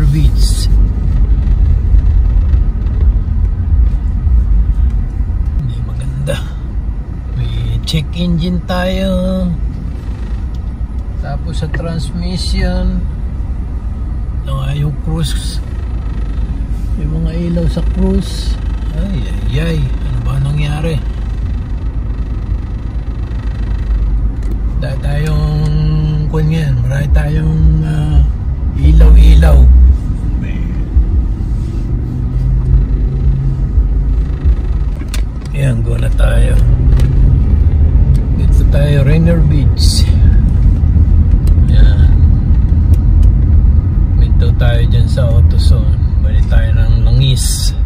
Rainier Beach. Hindi maganda. May check engine tayo. Tapos sa transmission yung cruise, yung mga ilaw sa cruise. Ay, ano ba nangyari? Dahil tayong kung yan, marami tayong ilaw-ilaw. Ayan, go na tayo. Dito tayo, Rainier Beach. Ayan. Minto tayo dyan sa AutoZone. Balik tayo ng langis.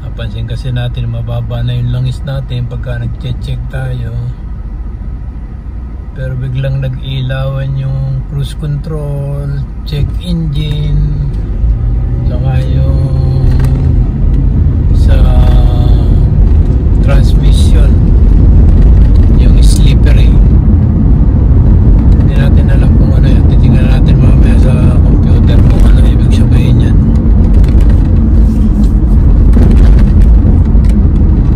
Napansin kasi natin mababa na yung langis natin pagka nag-check tayo. Pero biglang nag-ilawan yung cruise control, check engine, saka yung sa transmission, yung slippery. Hindi natin alam kung ano yun. Titingnan natin mamaya sa computer kung ano ibig sabihin yan.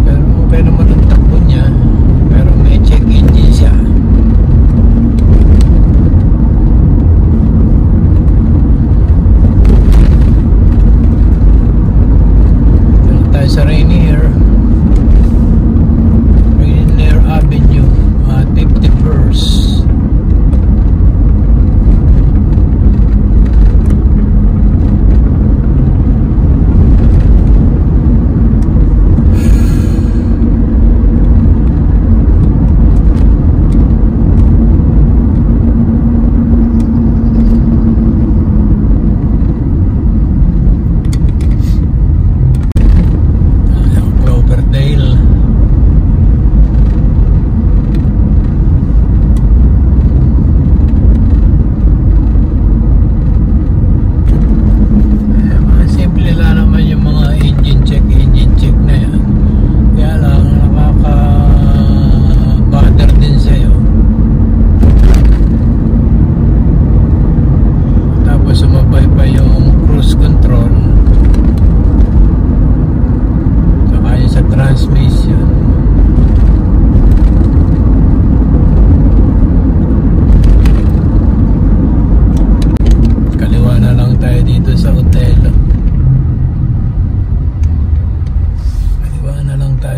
Pero okay naman ang takbo niya, pero may check engine siya. Sa Rainier Avenue, 51st.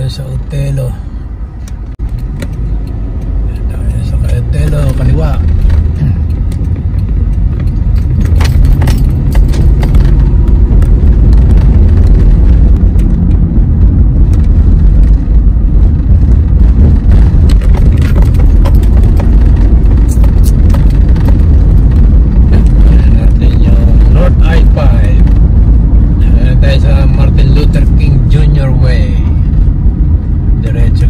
Sa Otelo. Tayo sa Otelo, kaliwa. Natin yung North I-5. Tayo sa Martin Luther King Jr. Way. Diretso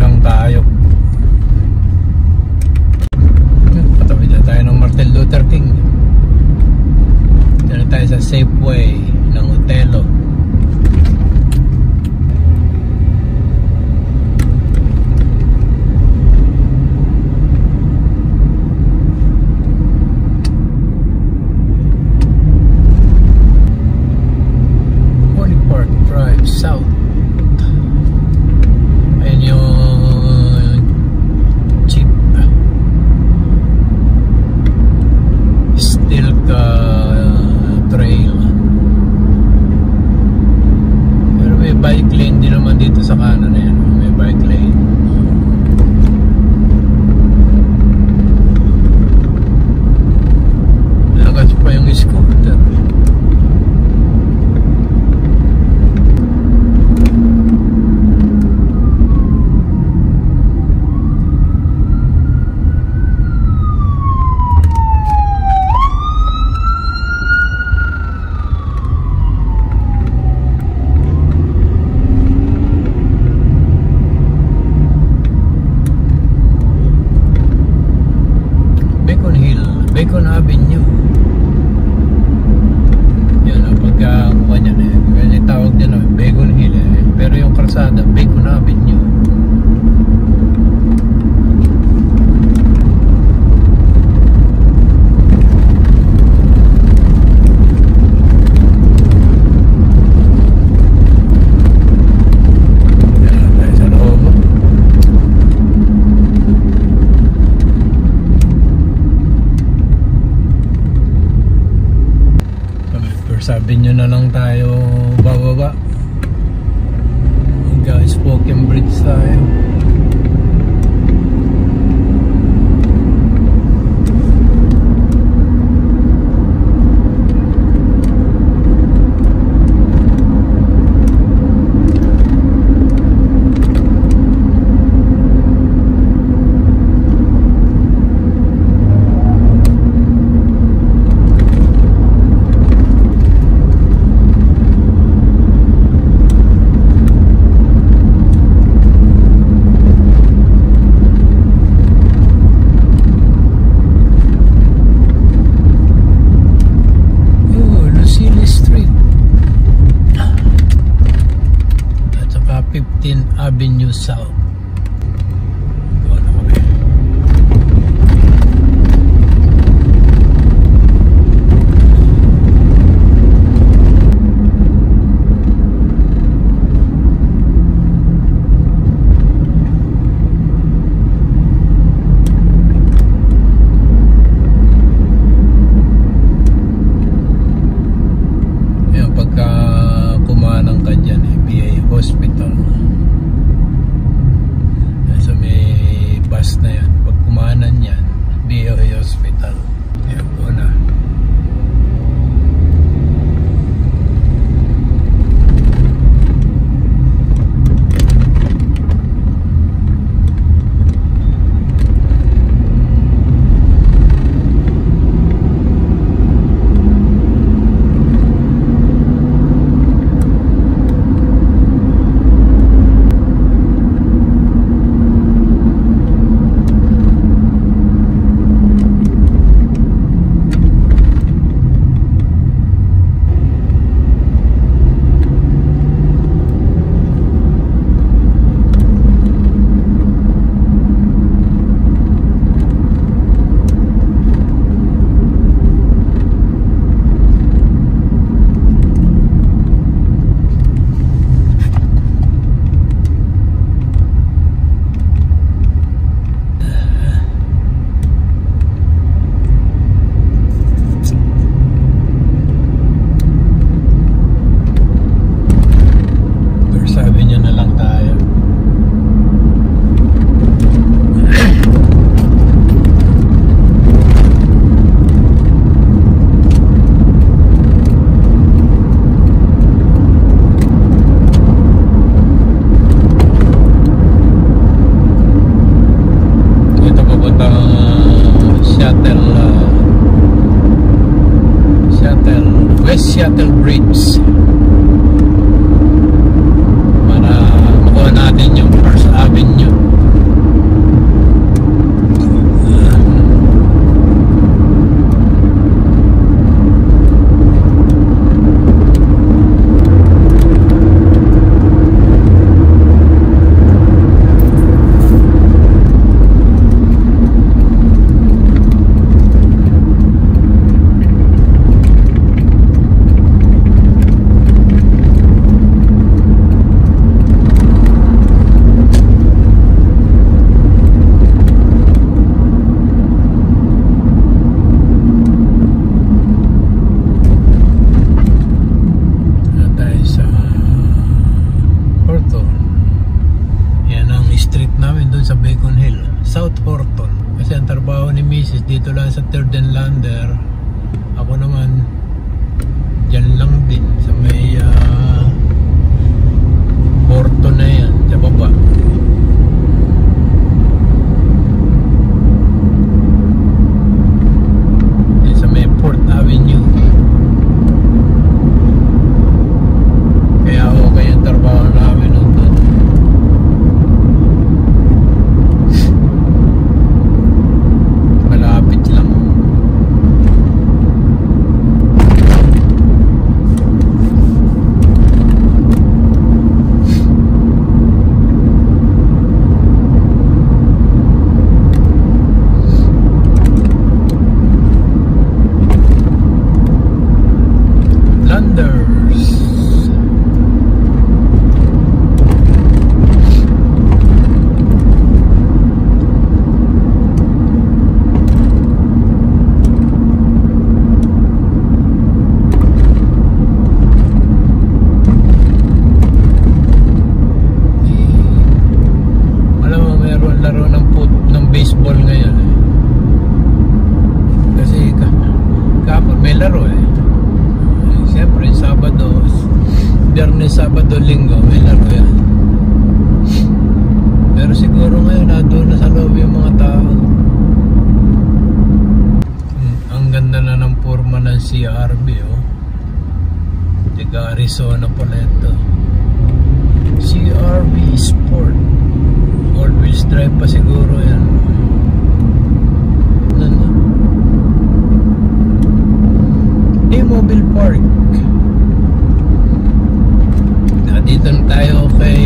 Sabi nyo na lang tayo bababa. Guys, Spoken Bridge tayo. Avenue South. Yan, pagka kumanang ka dyan, BA Hospital. Bus na yan, pag kumanan yan, BOA Hospital. Ayan po na. Seattle Bridge para makuha natin yung First Avenue. Sa Beacon Hill, South Horton. Kasi ang trabaho ni Mrs. dito lang sa Third and Lander. Ako naman dyan lang din sa may Horton na yan, sa baba. Sa may 4th Avenue. Kaya okay ang trabaho namin doon. drive pa siguro yan. Mobile Park. Dito na tayo kay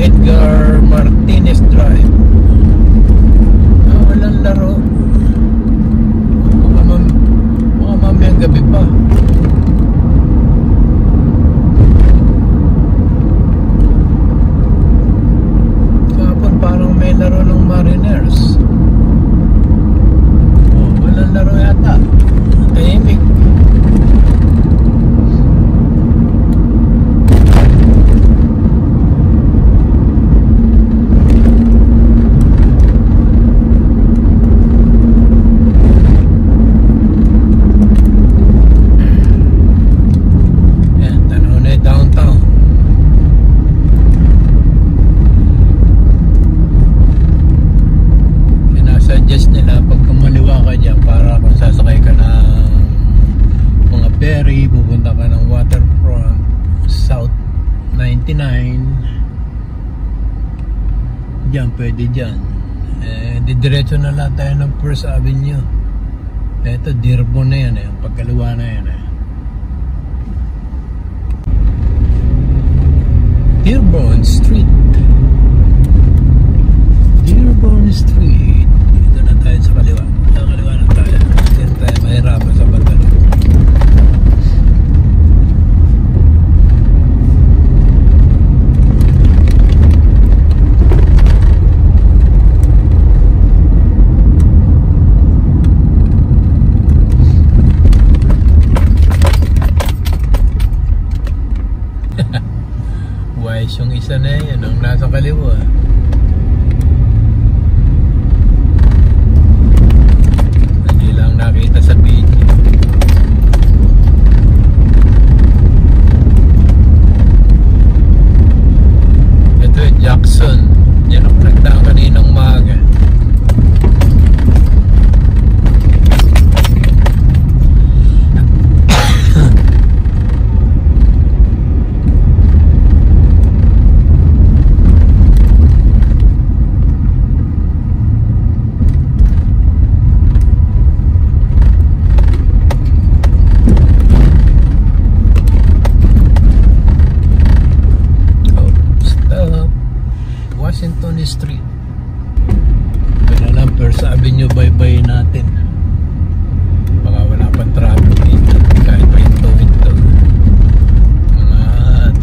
Edgar Martinez Drive. Walang laro. Baka mamayang gabi pa. Kapon parang may laro ng Mariners. Walang laro yata. Tahimik. Pupunta ka ng Waterfront South 99 diyan, pwede dyan. Didiretso na lahat tayo ng First Avenue. Eto, Dearborn na yan pagkaliwa na yan Dearborn Street. Dearborn Street. Dito na tayo sa kaliwa. Sa kaliwa na tayo. Dito tayo mahirapan sa Bandalo. Wise yung isa na yan ang nasa kaliwa. Hindi lang nakita sa video. Ito yung Jackson. Yan ang nagdaan kaninang maaga. Washington Street. Ito na lang, First Avenue, bye-bye natin. Baka wala pang traffic dito. Kahit pa ito. Mga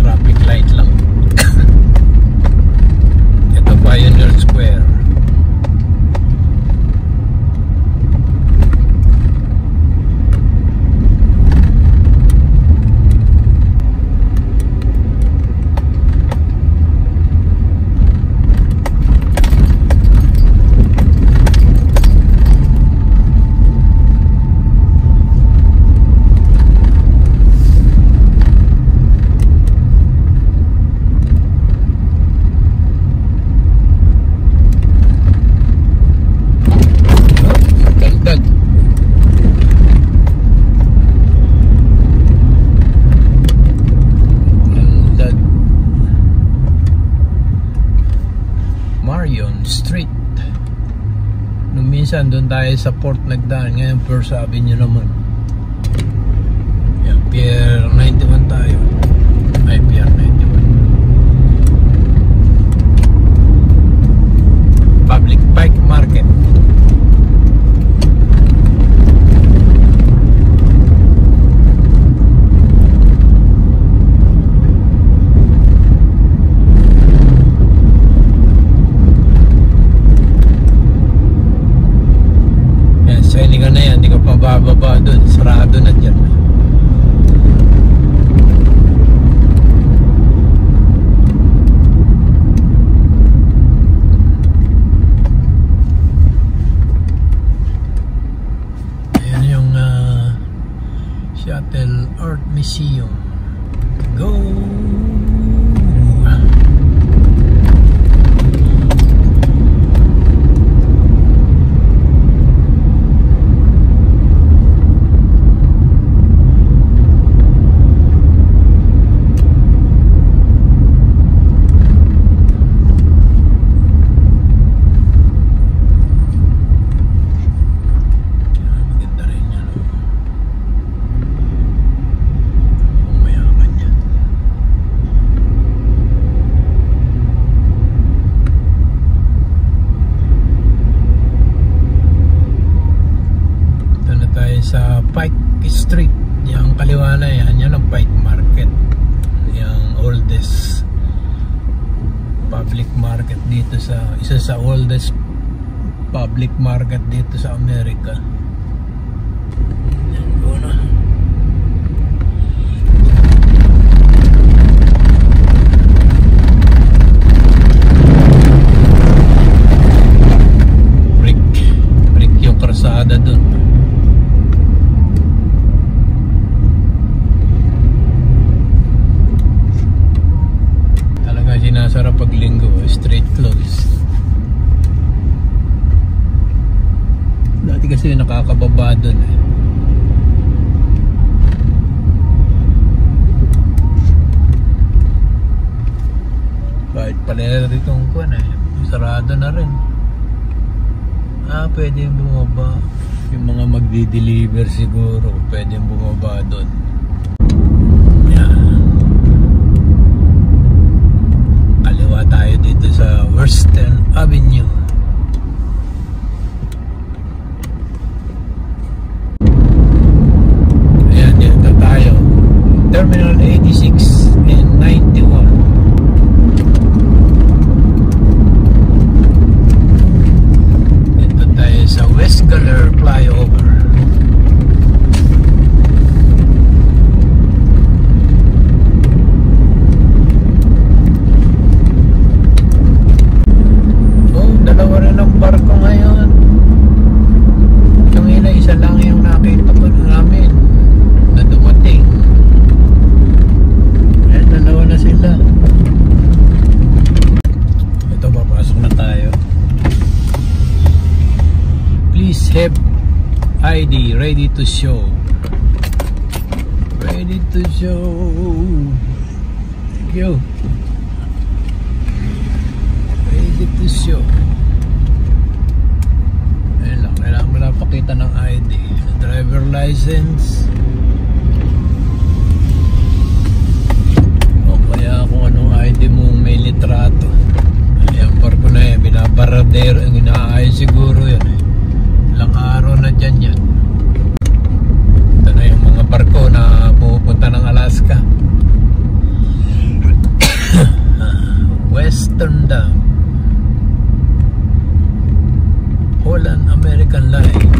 traffic light lang. Ito, Pioneer Square. Street. Nung minsan doon tayo sa Port nagdaan, ngayon First Avenue naman. Yan, Pier 91 tayo. Ay, Pier 91. Public Bike Market. Bababa doon, sarado na dyan. isa sa oldest public market dito sa Amerika. Yan po na. Brick yung krasada dun. Talaga sinasara pag linggo, straight close. Dati kasi nakakababa dun eh. Kahit pala itong kuwan eh, sarado na rin. Pwede yung bumaba. Yung mga magdi-deliver siguro, pwede yung bumaba dun. Yan. Kaliwa tayo dito sa Western Avenue. Terminal 86 and 91. Ito tayo sa West Galler Flyover. Oh, dalawa rin ang barko ngayon. Yung ina, isa lang yung nakita ko namin na dumating. Dalawa na sila. Ito, papasok na tayo. Please have ID ready to show. Ready to show. Thank you. Ready to show. Ayun lang, kailangan mo lang pakita ng ID. Driver license. Kaya kung anong ID mo may litrato. Ayan, barko na yan, binabaradero, inaayos siguro yan eh. Ilang araw na dyan yan. Ito na yung mga barko na pupunta ng Alaska. Western Dam, Holland American Line.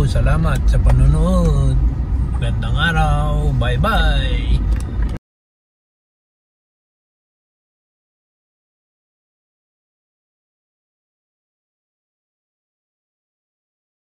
Salamat sa panonood. Magandang araw. Bye-bye.